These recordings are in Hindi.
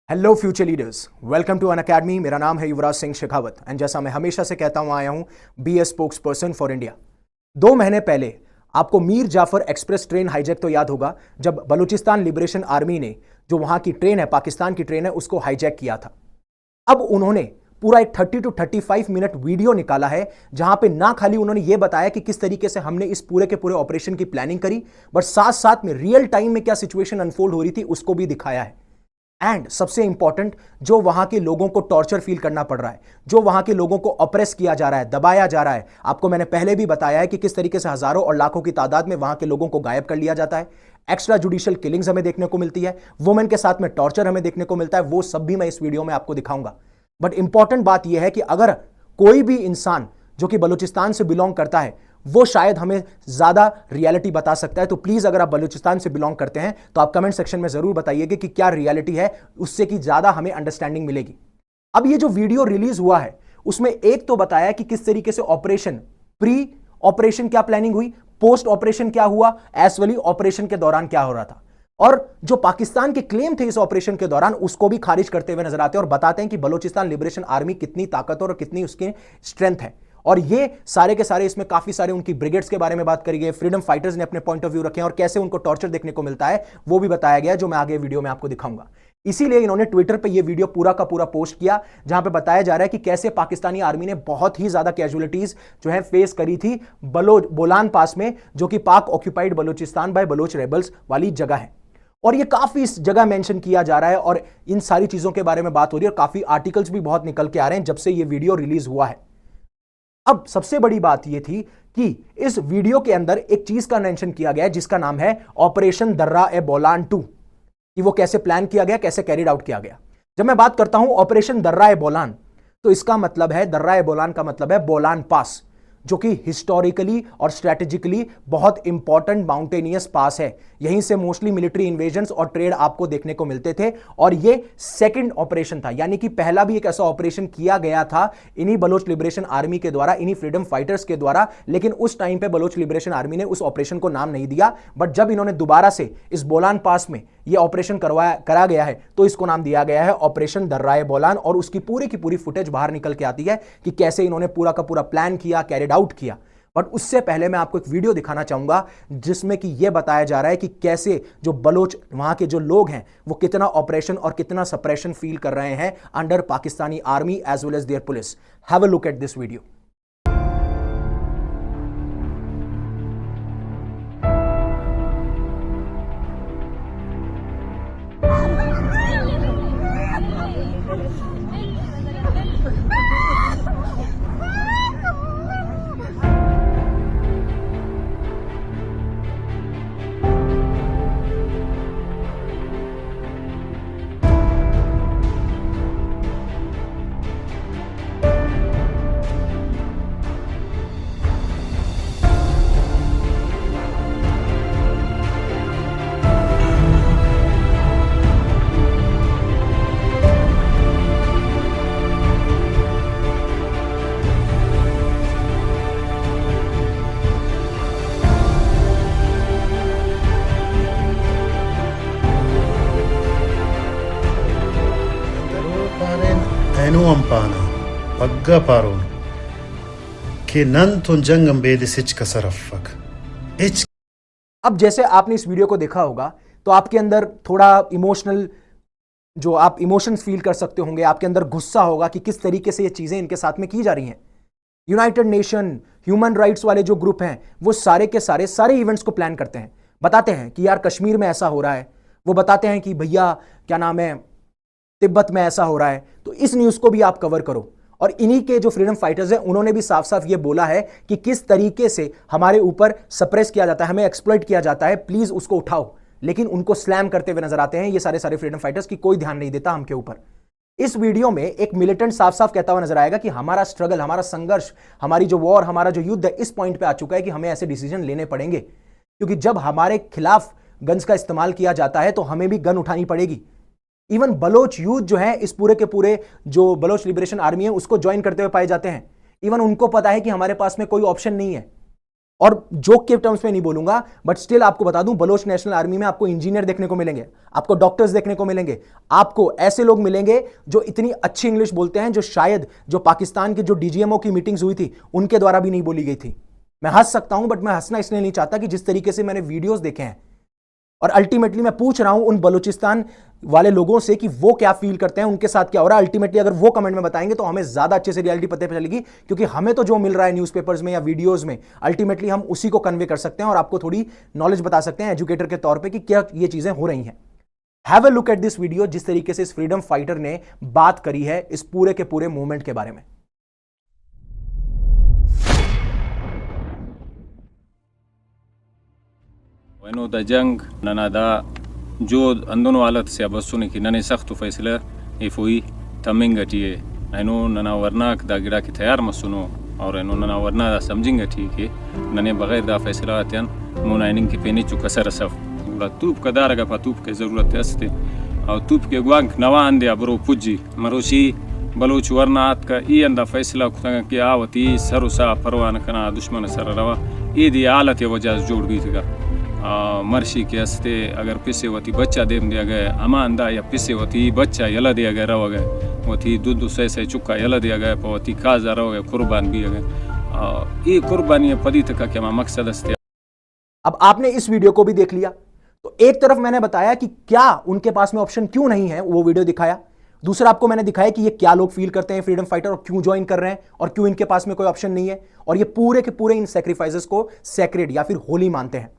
Hello future leaders, welcome to Unacademy. मेरा नाम है युवराज सिंह शेखावत एंड जैसा मैं हमेशा से कहता हूं आया हूं be a spokesperson for India. 2 महीने पहले आपको Mir Jafar express train hijack तो याद होगा, जब बलूचिस्तान लिबरेशन आर्मी ने जो वहां की ट्रेन है, पाकिस्तान की ट्रेन है, उसको हाईजैक किया था। अब उन्होंने पूरा एक 30 to 35 मिनट वीडियो निकाला है जहां पे ना खाली उन्होंने यह बताया कि किस तरीके से हमने इस पूरे के पूरे ऑपरेशन की प्लानिंग करी, बट साथ साथ में रियल टाइम में क्या सिचुएशन अनफोल्ड हो रही थी उसको भी दिखाया है। एंड सबसे इंपॉर्टेंट, जो वहां के लोगों को टॉर्चर फील करना पड़ रहा है, जो वहां के लोगों को ऑप्रेस किया जा रहा है, दबाया जा रहा है। आपको मैंने पहले भी बताया है कि किस तरीके से हजारों और लाखों की तादाद में वहां के लोगों को गायब कर लिया जाता है। एक्स्ट्रा जुडिशियल किलिंग्स हमें देखने को मिलती है, वुमेन के साथ में टॉर्चर हमें देखने को मिलता है। वो सब भी मैं इस वीडियो में आपको दिखाऊंगा। बट इंपॉर्टेंट बात यह है कि अगर कोई भी इंसान जो कि बलूचिस्तान से बिलोंग करता है वो शायद हमें ज्यादा रियलिटी बता सकता है, तो प्लीज अगर आप बलूचिस्तान से बिलोंग करते हैं तो आप कमेंट सेक्शन में जरूर बताइएगा कि क्या रियलिटी है, उससे कि ज्यादा हमें अंडरस्टैंडिंग मिलेगी। अब ये जो वीडियो रिलीज हुआ है उसमें एक तो बताया कि किस तरीके से ऑपरेशन, प्री ऑपरेशन क्या प्लानिंग हुई, पोस्ट ऑपरेशन क्या हुआ, एज वेल ऑपरेशन के दौरान क्या हो रहा था, और जो पाकिस्तान के क्लेम थे इस ऑपरेशन के दौरान उसको भी खारिज करते हुए नजर आते हैं और बताते हैं कि बलूचिस्तान लिबरेशन आर्मी कितनी ताकतवर और कितनी उसकी स्ट्रेंथ है। और ये सारे के सारे इसमें काफी सारे उनकी ब्रिगेड्स के बारे में बात करी गई, फ्रीडम फाइटर्स ने अपने पॉइंट ऑफ व्यू रखे हैं और कैसे उनको टॉर्चर देखने को मिलता है वो भी बताया गया, जो मैं आगे वीडियो में आपको दिखाऊंगा। इसीलिए इन्होंने ट्विटर पे ये वीडियो पूरा का पूरा पोस्ट किया जहां पे बताया जा रहा है कि कैसे पाकिस्तानी आर्मी ने बहुत ही ज्यादा कैजुअलिटीज जो है फेस करी थी बोलान पास में, जो कि Pak occupied Balochistan by Baloch rebels वाली जगह है। और ये काफी इस जगह मेंशन किया जा रहा है और इन सारी चीजों के बारे में बात हो रही है और काफी आर्टिकल्स भी बहुत निकल के आ रहे हैं जब से ये वीडियो रिलीज हुआ है। अब सबसे बड़ी बात यह थी कि इस वीडियो के अंदर एक चीज का मेंशन किया गया है जिसका नाम है ऑपरेशन दर्रा ए बोलान 2, कि वो कैसे प्लान किया गया, कैसे कैरिड आउट किया गया। जब मैं बात करता हूं ऑपरेशन दर्रा ए बोलान, तो इसका मतलब है, दर्रा ए बोलान का मतलब है बोलान पास, जो कि हिस्टोरिकली और स्ट्रेटेजिकली बहुत इंपॉर्टेंट माउंटेनियस पास है। यहीं से मोस्टली मिलिट्री इन्वेजन्स और ट्रेड आपको देखने को मिलते थे। और ये सेकंड ऑपरेशन था, यानी कि पहला भी एक ऐसा ऑपरेशन किया गया था इन्हीं बलोच लिबरेशन आर्मी के द्वारा, इन्हीं फ्रीडम फाइटर्स के द्वारा, लेकिन उस टाइम पे बलोच लिबरेशन आर्मी ने उस ऑपरेशन को नाम नहीं दिया। बट जब इन्होंने दोबारा से इस बोलान पास में यह ऑपरेशन करा गया है तो इसको नाम दिया गया है ऑपरेशन दर्रा ए बोलान। और उसकी पूरी की पूरी फुटेज बाहर निकल के आती है कि कैसे इन्होंने पूरा का पूरा प्लान किया, कैरिड आउट किया। बट उससे पहले मैं आपको एक वीडियो दिखाना चाहूंगा जिसमें कि यह बताया जा रहा है कि कैसे जो बलोच वहां के जो लोग हैं वो कितना ऑपरेशन और कितना सप्रेशन फील कर रहे हैं under Pakistani army as well as their police. Have a look at this video. Enu ampana, pagga paron, ke nantun jangam bedisich kasarafak. Ich अब जैसे आपने इस वीडियो को देखा होगा तो आपके अंदर थोड़ा इमोशनल, जो आप इमोशंस फील कर सकते होंगे, आपके अंदर गुस्सा होगा कि किस तरीके से ये चीजें इनके साथ में की जा रही हैं। यूनाइटेड नेशन, ह्यूमन राइट्स वाले जो ग्रुप हैं वो सारे के सारे इवेंट्स को प्लान करते हैं, बताते हैं कि यार कश्मीर में ऐसा हो रहा है, वो बताते हैं कि भैया क्या नाम है तिब्बत में ऐसा हो रहा है, तो इस न्यूज को भी आप कवर करो। और इन्हीं के जो फ्रीडम फाइटर्स हैं उन्होंने भी साफ साफ ये बोला है कि किस तरीके से हमारे ऊपर सप्रेस किया जाता है, हमें एक्सप्लॉइट किया जाता है, प्लीज उसको उठाओ। लेकिन उनको स्लैम करते हुए नजर आते हैं ये सारे फ्रीडम फाइटर्स की कोई ध्यान नहीं देता हम के ऊपर। इस वीडियो में एक मिलिटेंट साफ साफ कहता हुआ नजर आएगा कि हमारा स्ट्रगल, हमारा संघर्ष, हमारी जो वॉर, हमारा जो युद्ध है इस पॉइंट पे आ चुका है कि हमें ऐसे डिसीजन लेने पड़ेंगे, क्योंकि जब हमारे खिलाफ गन्स का इस्तेमाल किया जाता है तो हमें भी गन उठानी पड़ेगी। इवन बलोच यूथ जो है इस पूरे के पूरे जो बलोच लिबरेशन आर्मी है उसको ज्वाइन करते हुए पाए जाते हैं। इवन उनको पता है कि हमारे पास में कोई ऑप्शन नहीं है, और जोक के टर्म्स में नहीं बोलूंगा, बट स्टिल आपको बता दूं, बलोच नेशनल आर्मी में आपको इंजीनियर देखने को मिलेंगे, आपको डॉक्टर्स देखने को मिलेंगे, आपको ऐसे लोग मिलेंगे जो इतनी अच्छी इंग्लिश बोलते हैं जो शायद जो पाकिस्तान की जो डीजीएमओ की मीटिंग्स हुई थी उनके द्वारा भी नहीं बोली गई थी। मैं हंस सकता हूं, बट मैं हंसना इसलिए नहीं चाहता कि जिस तरीके से मैंने वीडियोस देखे हैं, और अल्टीमेटली मैं पूछ रहा हूं उन बलूचिस्तान वाले लोगों से कि वो क्या फील करते हैं, उनके साथ क्या हो रहा है। अल्टीमेटली अगर वो कमेंट में बताएंगे तो हमें ज्यादा अच्छे से रियलिटी पता चलेगी, क्योंकि हमें तो जो मिल रहा है न्यूज़पेपर्स में या वीडियोस में, अल्टीमेटली हम उसी को कन्वे कर सकते हैं और आपको थोड़ी नॉलेज बता सकते हैं एजुकेटर के तौर पर कि क्या ये चीजें हो रही हैं। Have a look at this video, जिस तरीके से इस फ्रीडम फाइटर ने बात करी है इस पूरे के पूरे मूवमेंट के बारे में। वैनो द जंग नना दा जो अंदोनो हालत से बसुने की नने सख्त फैसला इफोई तमिंग अटिए ऐनो नना वरनाक दा गिरा की तैयार मसुनो और ऐनो नना वरना दा समझिंग अटी के नने बगैर दा फैसला आतन मुनाइनिंग की पेनी चुका सर सफ उला तूप का दारगा पतूप के जरूरत हस्ते और तूप के ग्वांक नवान दे अबरो पुजी मरोशी बलोच वरनात का ई अंदा फैसला कुतंग के आवती सरुसा परवान कना दुश्मन सर रवा ई दी हालत वजह जोड़ गई थी मर्शी के हस्ते अगर पिसे होती बच्चा देम दिया गया अमा अंदा या पिसे होती बच्चा यला दिया गया रवा गए होती दूध से चुका यला दिया गया पवती काजा रवा गया कुर्बान भी गए ये कुर्बानी पदी तक का क्या मकसद हस्ते। अब आपने इस वीडियो को भी देख लिया, तो एक तरफ मैंने बताया कि क्या उनके पास में ऑप्शन क्यों नहीं है, वो वीडियो दिखाया। दूसरा आपको मैंने दिखाया कि ये क्या लोग फील करते हैं फ्रीडम फाइटर और क्यों ज्वाइन कर रहे हैं और क्यों इनके पास में कोई ऑप्शन नहीं है, और ये पूरे के पूरे इन सैक्रिफाइसेस को सैक्रेड या फिर होली मानते हैं।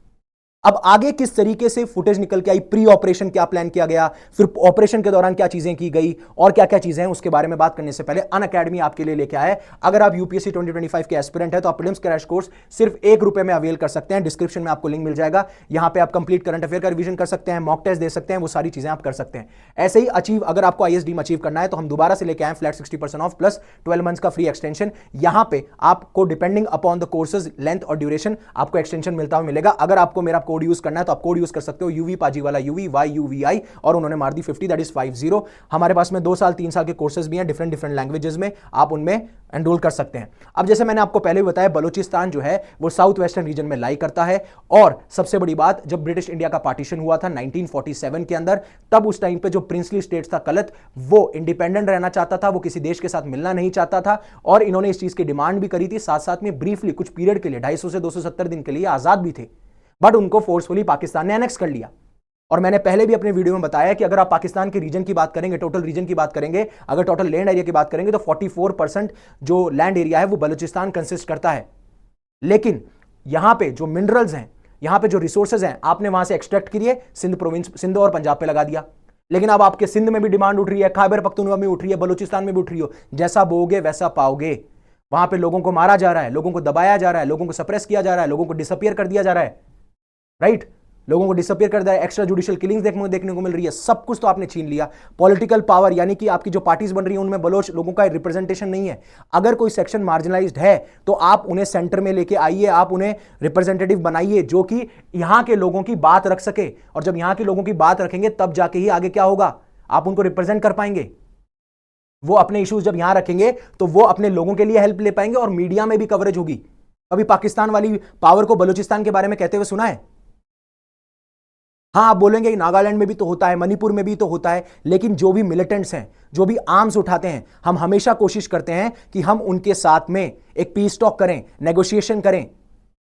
अब आगे किस तरीके से फुटेज निकल के आई, प्री ऑपरेशन क्या प्लान किया गया, फिर ऑपरेशन के दौरान क्या चीजें की गई और क्या क्या चीजें हैं, उसके बारे में बात करने से पहले अनअकैडमी आपके लिए लेके आया है। अगर आप यूपीएससी 2025 के एस्पिरेंट है तो आप प्रीलिम्स क्रैश कोर्स सिर्फ ₹1 में अवेल कर सकते हैं। डिस्क्रिप्शन में आपको लिंक मिल जाएगा, यहां पे आप कंप्लीट करंट अफेयर का रिवीजन कर सकते हैं, मॉक टेस्ट दे सकते हैं, वो सारी चीजें आप कर सकते हैं। ऐसे ही अचीव, अगर आपको आईएसडीम अचीव करना है तो हम दोबारा से लेके आए फ्लैट 60% ऑफ प्लस 12 मंथ्स का फ्री एक्सटेंशन। यहां पे आपको depending upon the courses length और ड्यूरेशन आपको एक्सटेंशन मिलता हुआ मिलेगा। अगर आपको मेरा कोड यूज करना है तो आप कोड यूज कर सकते हो यूवी पाजी वाला UVYUVI, और उन्होंने मार दी 50, दैट इज 50। हमारे पास में 2 साल 3 साल के कोर्सेज भी हैं डिफरेंट डिफरेंट लैंग्वेजेस में, आप उनमें एनरोल कर सकते हैं। अब जैसे मैंने आपको पहले भी बताया, बलूचिस्तान जो है वो साउथ वेस्टर्न रीजन में लाई करता है, और सबसे बड़ी बात, जब ब्रिटिश इंडिया का पार्टीशन हुआ था 1947 के अंदर, तब उस टाइम पे जो प्रिंसली स्टेट्स था कलत, वो इंडिपेंडेंट रहना चाहता था, वो किसी देश के साथ मिलना नहीं चाहता था, और इन्होंने इस चीज की डिमांड भी करी थी। साथ साथ में ब्रीफली कुछ पीरियड के लिए 250 से 270 दिन के लिए आजाद भी थे, बट उनको फोर्सफुली पाकिस्तान ने एनेक्स कर लिया। और मैंने पहले भी अपने वीडियो में बताया कि अगर आप पाकिस्तान के रीजन की बात करेंगे, टोटल रीजन की बात करेंगे, अगर टोटल लैंड एरिया की बात करेंगे तो 44% जो लैंड एरिया है वो बलूचिस्तान कंसिस्ट करता है। लेकिन यहां पे जो मिनरल्स हैं, यहां पे जो रिसोर्सेज हैं, आपने वहां से एक्सट्रैक्ट किए, सिंध प्रोविंस, सिंध और पंजाब पे लगा दिया। लेकिन अब आपके सिंध में भी डिमांड उठ रही है, खैबर पख्तूनख्वा में उठ रही है, बलूचिस्तान में भी उठ रही हो, जैसा बोओगे वैसा पाओगे। वहां पे लोगों को मारा जा रहा है, लोगों को दबाया जा रहा है, लोगों को सप्रेस किया जा रहा है, लोगों को डिसअपियर कर दिया जा रहा है, राइट? लोगों को डिसअपियर कर दिया, एक्स्ट्रा जुडिशियल किलिंग्स देखने को मिल रही है, सब कुछ तो आपने छीन लिया। पॉलिटिकल पावर, यानी कि आपकी जो पार्टीज बन रही हैं उनमें बलोच लोगों का रिप्रेजेंटेशन नहीं है। अगर कोई सेक्शन मार्जिनलाइज्ड है तो आप उन्हें सेंटर में लेके आइए, आप उन्हें रिप्रेजेंटेटिव बनाइए जो कि यहां के लोगों की बात रख सके, और जब यहां के लोगों की बात रखेंगे तब जाके ही आगे क्या होगा, आप उनको रिप्रेजेंट कर पाएंगे। वो अपने इश्यूज जब यहां रखेंगे तो वो अपने लोगों के लिए हेल्प ले पाएंगे, और मीडिया में भी कवरेज होगी। अभी पाकिस्तान वाली पावर को बलूचिस्तान के बारे में कहते हुए सुना है? हाँ, आप बोलेंगे नागालैंड में भी तो होता है, मणिपुर में भी तो होता है, लेकिन जो भी मिलिटेंट्स हैं, जो भी आर्म्स उठाते हैं, हम हमेशा कोशिश करते हैं कि हम उनके साथ में एक पीस टॉक करें, नेगोशिएशन करें।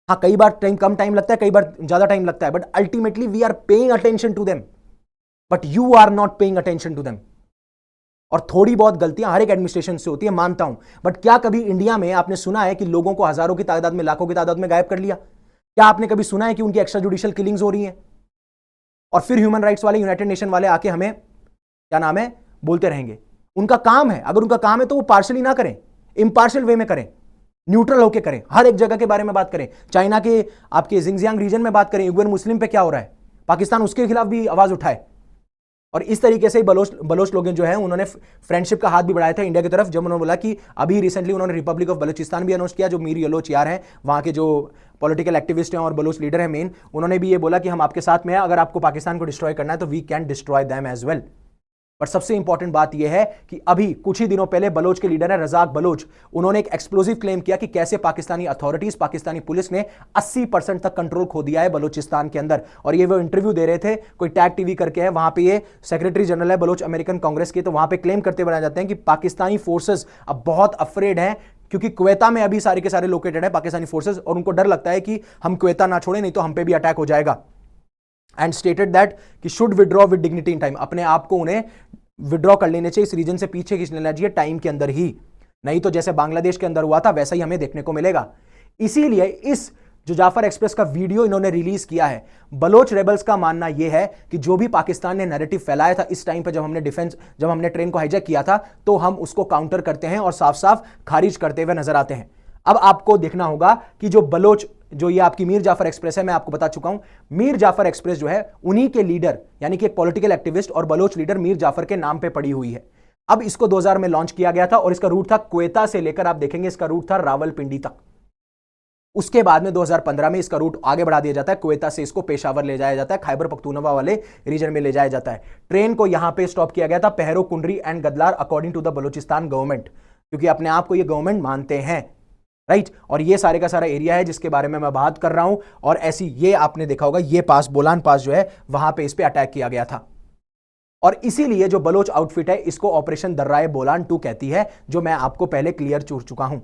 हाँ, कई बार कम टाइम लगता है, कई बार ज्यादा टाइम लगता है, but ultimately we are paying attention to them, but you are not paying attention to them. और थोड़ी बहुत गलतियां हर एक एडमिनिस्ट्रेशन से होती है, मानता हूं, बट क्या कभी इंडिया में आपने सुना है कि लोगों को हजारों की तादाद में, लाखों की तादाद में गायब कर लिया? क्या आपने कभी सुना है कि उनकी एक्स्ट्रा जुडिशियल किलिंग्स हो रही हैं? और फिर ह्यूमन राइट्स वाले, यूनाइटेड नेशन वाले आके हमें क्या नाम है बोलते रहेंगे। उनका काम है, अगर उनका काम है तो वो पार्शली ना करें, इंपार्शियल वे में करें, न्यूट्रल होकर करें, हर एक जगह के बारे में बात करें। चाइना के आपके जिंगजियांग रीजन में बात करें, उइगर मुस्लिम पे क्या हो रहा है, पाकिस्तान उसके खिलाफ भी आवाज उठाए। और इस तरीके से बलोच लोग जो हैं उन्होंने फ्रेंडशिप का हाथ भी बढ़ाया था इंडिया की तरफ, जब उन्होंने बोला कि अभी रिसेंटली उन्होंने रिपब्लिक ऑफ बलूचिस्तान भी अनाउंस किया। जो मीर यलोच यार हैं, वहाँ के जो पॉलिटिकल एक्टिविस्ट हैं और बलोच लीडर हैं मेन, उन्होंने भी ये बोला कि हम आपके साथ में हैं, अगर आपको पाकिस्तान को डिस्ट्रॉय करना है तो we can destroy them as well. पर सबसे इंपॉर्टेंट बात यह है कि अभी कुछ ही दिनों पहले बलोच के लीडर है रजाक बलोच, उन्होंने एक एक्सप्लोसिव क्लेम किया कि कैसे पाकिस्तानी अथॉरिटीज, पाकिस्तानी पुलिस ने 80% तक कंट्रोल खो दिया है बलोचिस्तान के अंदर। और ये वो इंटरव्यू दे रहे थे, कोई टैग टीवी करके है, वहां पे ये सेक्रेटरी जनरल है बलोच अमेरिकन कांग्रेस के, तो वहां पे क्लेम करते बनाए जाते हैं कि पाकिस्तानी फोर्सेस अब बहुत अफ्रेड हैं, क्योंकि क्वेता में अभी सारे के सारे लोकेटेड है पाकिस्तानी फोर्सेस, और उनको डर लगता है कि हम क्वेता ना छोड़े नहीं तो हम पे भी अटैक हो जाएगा। एंड स्टेटेड दैट कि should withdraw with dignity in time, अपने आप को उन्हें विड्रॉ कर लेने चाहिए, इस रीजन से पीछे खींच लेना चाहिए टाइम के अंदर ही, नहीं तो जैसे बांग्लादेश के अंदर हुआ था वैसा ही हमें देखने को मिलेगा। इसीलिए इस जो जाफर एक्सप्रेस का वीडियो इन्होंने रिलीज किया है, बलोच रेबल्स का मानना यह है कि जो भी पाकिस्तान ने नैरेटिव फैलाया था इस टाइम पे जब हमने ट्रेन को हाईजैक किया था, तो हम उसको काउंटर करते हैं और साफ साफ खारिज करते हुए नजर आते हैं। अब आपको देखना होगा कि जो बलोच, जो ये आपकी मीर जाफर एक्सप्रेस है, मैं आपको बता चुका हूं, मीर जाफर एक्सप्रेस जो है उन्हीं के लीडर यानी कि एक पॉलिटिकल एक्टिविस्ट और बलोच लीडर मीर जाफर के नाम पे पड़ी हुई है। अब इसको 2000 में लॉन्च किया गया था और इसका रूट था क्वेता से लेकर, आप देखेंगे इसका रूट था रावलपिंडी तक। उसके बाद में 2015 में इसका रूट आगे बढ़ा दिया जाता है, क्वेता से इसको पेशावर ले जाया जाता है, खैबर पख्तूनख्वा वाले रीजन में ले जाया जाता है। ट्रेन को यहां पे स्टॉप किया गया था Pahro, Kundri and Gadlar according to the Balochistan government, क्योंकि अपने आप को ये गवर्नमेंट मानते हैं, राइट। और ये सारे का सारा एरिया है जिसके बारे में मैं बात कर रहा हूं। और ऐसी ये आपने देखा होगा, ये पास बोलान पास जो है वहां पे इस पे अटैक किया गया था, और इसीलिए जो बलोच आउटफिट है इसको ऑपरेशन दर्राए बोलान 2 कहती है, जो मैं आपको पहले क्लियर कर चुका हूं।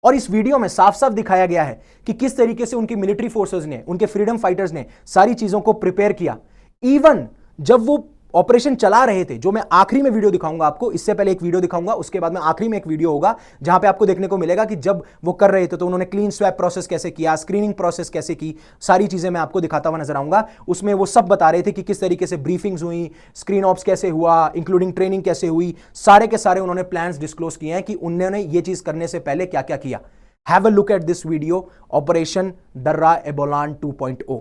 और इस वीडियो में साफ साफ दिखाया गया है कि किस तरीके से उनकी मिलिट्री फोर्सेस ने, उनके फ्रीडम फाइटर्स ने सारी चीजों को प्रिपेयर किया। इवन जब वो ऑपरेशन चला रहे थे, जो मैं आखिरी में वीडियो दिखाऊंगा आपको, इससे पहले एक वीडियो दिखाऊंगा, उसके बाद में आखिरी में एक वीडियो होगा जहां पे आपको देखने को मिलेगा कि जब वो कर रहे थे तो उन्होंने क्लीन स्वैप प्रोसेस कैसे किया, स्क्रीनिंग प्रोसेस कैसे की, सारी चीजें मैं आपको दिखाता हुआ नजर आऊंगा। उसमें वो सब बता रहे थे कि किस तरीके से ब्रीफिंग्स हुई, स्क्रीन ऑप्स कैसे हुआ, इंक्लूडिंग ट्रेनिंग कैसे हुई, सारे के सारे उन्होंने प्लान्स डिस्क्लोज किए हैं कि उन्होंने ये चीज करने से पहले क्या क्या किया। Have a look at this video, operation दर्रा एबोलान 2.0।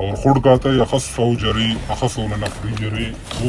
और खुद कहता है अखस फौजरी अखस होना नफरीजरी वो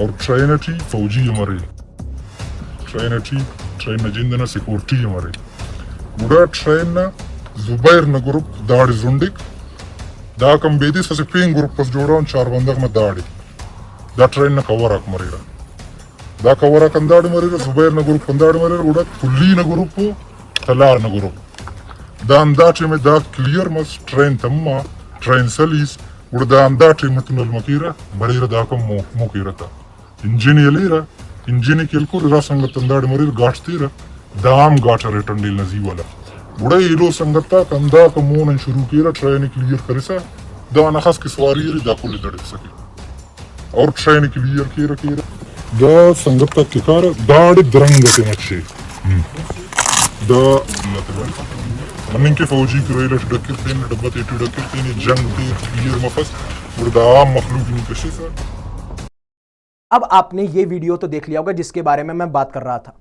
और ट्रेनटी फौजी हमारे ट्रेनटी ट्रेन जिंदना सिक्योरिटी हमारे बुढ़ा ट्रेन ना जुबैर न ग्रुप दाड़ी जुंडिक दा कम बेदी से पिंग ग्रुप पस जोड़ा उन 4 बंदक में दाड़ी दा ट्रेन ना कवर आक मरेरा दा कवर आक अंदाड़ी मरेरा जुबैर न ग्रुप अंदाड़ी मरेरा बुढ़ा कुल्ली न ग्रुप तलार न ग्रुप दा अंदाचे में दा क्लियर मस ट्रेन तम्मा ट्रेन सलीस बुढ़ा दा अंदाचे में तुनल मकीरा मरेरा दा कम मोकीरा था इंजन येलेरा इंजिनी केलको रा संगत अंदाड़ मरीर गाठतीरा दाम गाठा रे टंडील नजी वाला बुढ़ा हीरो संगता कंदा कमोन शुरू किया ट्रेन क्लियर करेसा दा नखस की सवारी रे दा कुल दड़ सके और ट्रेन क्लियर किया दा संगता के कार दाड़ दरंग के मच्छे दा मनिंग के फौजी करेला डकरते ने डब्बा ते डकरते ने जंग ते क्लियर मफस बुढ़ा मखलूक नहीं कशे सा। अब आपने ये वीडियो तो देख लिया होगा जिसके बारे में मैं बात कर रहा था।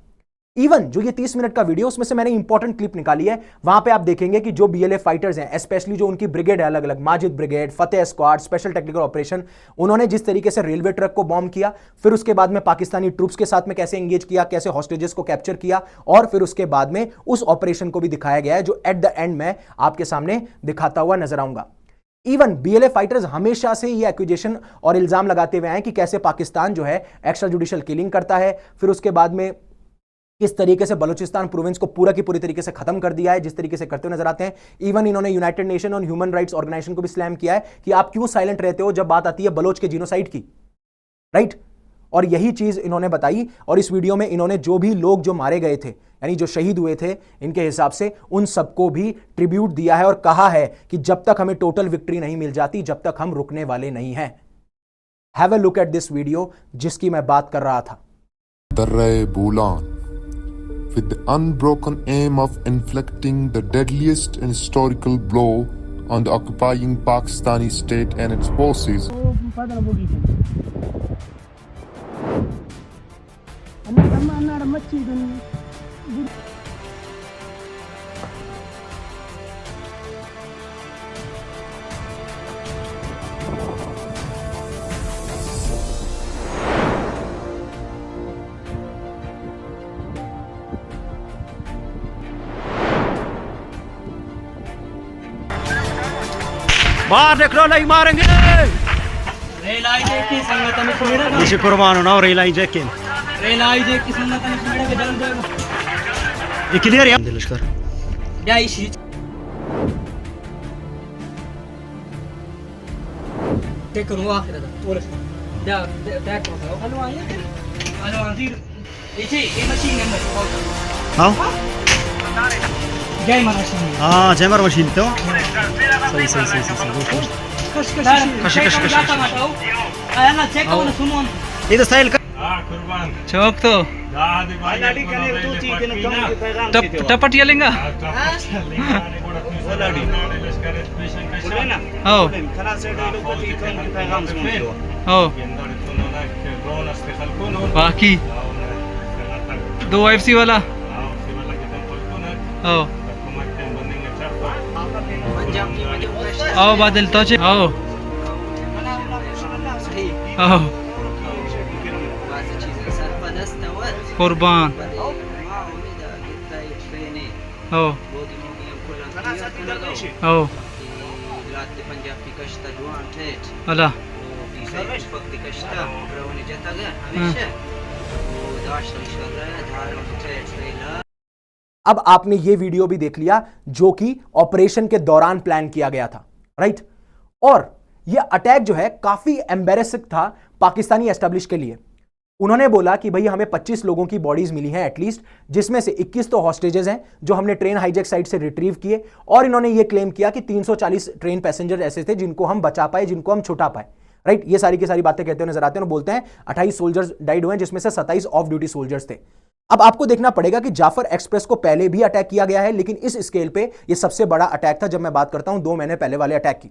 इवन जो ये 30 मिनट का वीडियो, उसमें से मैंने इंपॉर्टेंट क्लिप निकाली है, वहां पे आप देखेंगे कि जो बीएलए फाइटर्स हैं, स्पेशली जो उनकी ब्रिगेड है अलग अलग, माजिद ब्रिगेड, फतेह स्क्वाड, स्पेशल टेक्निकल ऑपरेशन, उन्होंने जिस तरीके से रेलवे ट्रक को बॉम्ब किया, फिर उसके बाद में पाकिस्तानी ट्रूप्स के साथ में कैसे एंगेज किया, कैसे हॉस्टेजेस को कैप्चर किया, और फिर उसके बाद में उस ऑपरेशन को भी दिखाया गया है, जो एट द एंड में आपके सामने दिखाता हुआ नजर आऊंगा। इवन बीएलए फाइटर्स हमेशा से ये एक्यूजेशन और इल्जाम लगाते हुए हैं कि कैसे पाकिस्तान जो है एक्स्ट्रा जुडिशियल किलिंग करता है, फिर उसके बाद में किस तरीके से बलूचिस्तान प्रोविंस को पूरा की पूरी तरीके से खत्म कर दिया है, जिस तरीके से करते हुए नजर आते हैं। इवन इन्होंने यूनाइटेड नेशन और ह्यूमन राइट्स ऑर्गेनाइजेशन को भी स्लैम किया है कि आप क्यों साइलेंट रहते हो जब बात आती है बलोच के जीनोसाइड की, राइट। और यही चीज इन्होंने बताई, और इस वीडियो में इन्होंने जो भी लोग जो मारे गए थे, यानी जो शहीद हुए थे, इनके हिसाब से उन सबको भी ट्रिब्यूट दिया है और कहा है कि जब तक हमें टोटल विक्ट्री नहीं मिल जाती, जब तक हम रुकने वाले नहीं हैं। Have a look at this video जिसकी मैं बात कर रहा था। दर्रे Bolan with the unbroken aim of inflicting the deadliest and historical blow on the occupying Pakistani state and its forces. बाहर देख लो, नहीं मारेंगे। रेल आई देख की संगत में सुनेगा, इसे कुर्बान होना और रेलाई जैक के रेल आई देख की संगत में सुनेगा के जन्म देगा ये क्लियर है दिलशकर जय श्री देख करो आखिर दा बोल दा बैक करो हेलो आइए हेलो अंजीर ये मशीन नंबर हां जय मशीन हां जयमर मशीन तो सही कश आना चेक करो ना सुनो ये तो स्टाइल चौक तो टपट ये लेंगा बाकी 2 FC वाला आओ बादल तो आओ आओ कुर्बान आओ आओ अल्लाह अब आपने ये वीडियो भी देख लिया जो कि ऑपरेशन के दौरान प्लान किया गया था, राइट। और ये अटैक जो है काफी एम्बैरेसिंग था पाकिस्तानी एस्टेब्लिश के लिए। उन्होंने बोला कि भाई हमें 25 लोगों की बॉडीज मिली हैं एटलीस्ट, जिसमें से 21 तो हॉस्टेजेस हैं जो हमने ट्रेन हाईजैक साइट से रिट्रीव किए, और इन्होंने ये क्लेम किया कि 340 ट्रेन पैसेंजर ऐसे थे जिनको हम बचा पाए, जिनको हम छुटा पाए, राइट। ये सारी की सारी बातें कहते हुए नजर आते हैं और बोलते हैं 28 सोल्जर्स डाइड हुए, जिसमें से 27 ऑफ ड्यूटी सोल्जर्स थे। अब आपको देखना पड़ेगा कि जाफर एक्सप्रेस को पहले भी अटैक किया गया है, लेकिन इस स्केल पे ये सबसे बड़ा अटैक था जब मैं बात करता हूं 2 महीने पहले वाले अटैक की।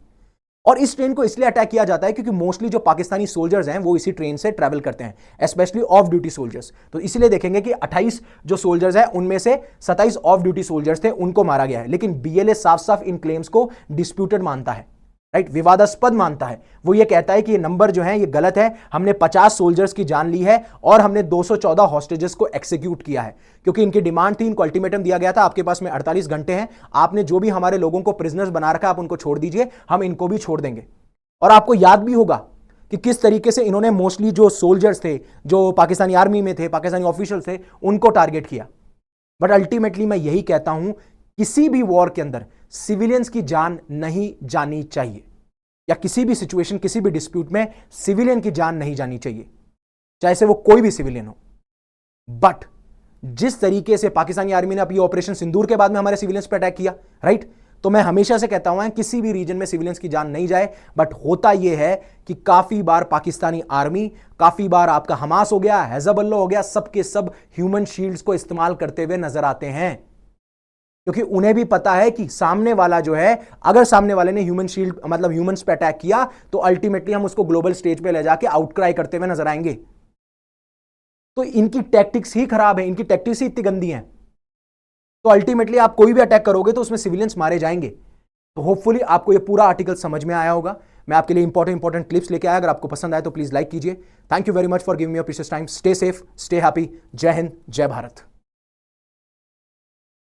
और इस ट्रेन को इसलिए अटैक किया जाता है क्योंकि मोस्टली जो पाकिस्तानी सोल्जर्स हैं वो इसी ट्रेन से ट्रैवल करते हैं, स्पेशली ऑफ ड्यूटी सोल्जर्स। तो इसलिए देखेंगे कि 28 जो सोल्जर्स हैं उनमें से 27 ऑफ ड्यूटी सोल्जर्स थे, उनको मारा गया है। लेकिन BLA साफ साफ इन क्लेम्स को डिस्प्यूटेड मानता है, राइट, विवादास्पद मानता है। वो ये कहता है कि ये नंबर जो है ये गलत है, हमने 50 सोल्जर्स की जान ली है और हमने 214 हॉस्टेजेस को एक्सिक्यूट किया है, क्योंकि इनकी डिमांड थी, इनको अल्टीमेटम दिया गया था, आपके पास में 48 घंटे हैं, आपने जो भी हमारे लोगों को प्रिजनर्स बना रखा है आप उनको छोड़ दीजिए, हम इनको भी छोड़ देंगे। और आपको याद भी होगा कि किस तरीके से इन्होंने मोस्टली जो सोल्जर्स थे, जो पाकिस्तानी आर्मी में थे, पाकिस्तानी ऑफिशियल थे, उनको टारगेट किया। बट अल्टीमेटली मैं यही कहता हूं, किसी भी वॉर के अंदर सिविलियंस की जान नहीं जानी चाहिए, या किसी भी सिचुएशन, किसी भी डिस्प्यूट में सिविलियन की जान नहीं जानी चाहिए, चाहे से वो कोई भी सिविलियन हो। बट जिस तरीके से पाकिस्तानी आर्मी ने अभी ऑपरेशन सिंदूर के बाद में हमारे सिविलियंस पर अटैक किया, राइट, तो मैं हमेशा से कहता हूं किसी भी रीजन में सिविलियंस की जान नहीं जाए। बट होता यह है कि काफी बार पाकिस्तानी आर्मी, काफी बार आपका हमास हो गया, हिज़बुल्लाह हो गया, सबके सब ह्यूमन शील्ड्स को इस्तेमाल करते हुए नजर आते हैं, क्योंकि उन्हें भी पता है कि सामने वाला जो है, अगर सामने वाले ने ह्यूमन शील्ड मतलब ह्यूमंस पे अटैक किया तो अल्टीमेटली हम उसको ग्लोबल स्टेज पे ले जाके आउटक्राई करते हुए नजर आएंगे। तो इनकी टैक्टिक्स ही खराब है, इनकी टैक्टिक्स ही इतनी गंदी हैं। तो अल्टीमेटली आप कोई भी अटैक करोगे तो उसमें सिविलियंस मारे जाएंगे। तो होपफुली आपको ये पूरा आर्टिकल समझ में आया होगा। मैं आपके लिए इंपॉर्टेंट क्लिप्स लेके आया, अगर आपको पसंद आए तो प्लीज लाइक कीजिए। Thank you very much for giving me your precious time. Stay safe, stay happy. जय हिंद, जय भारत।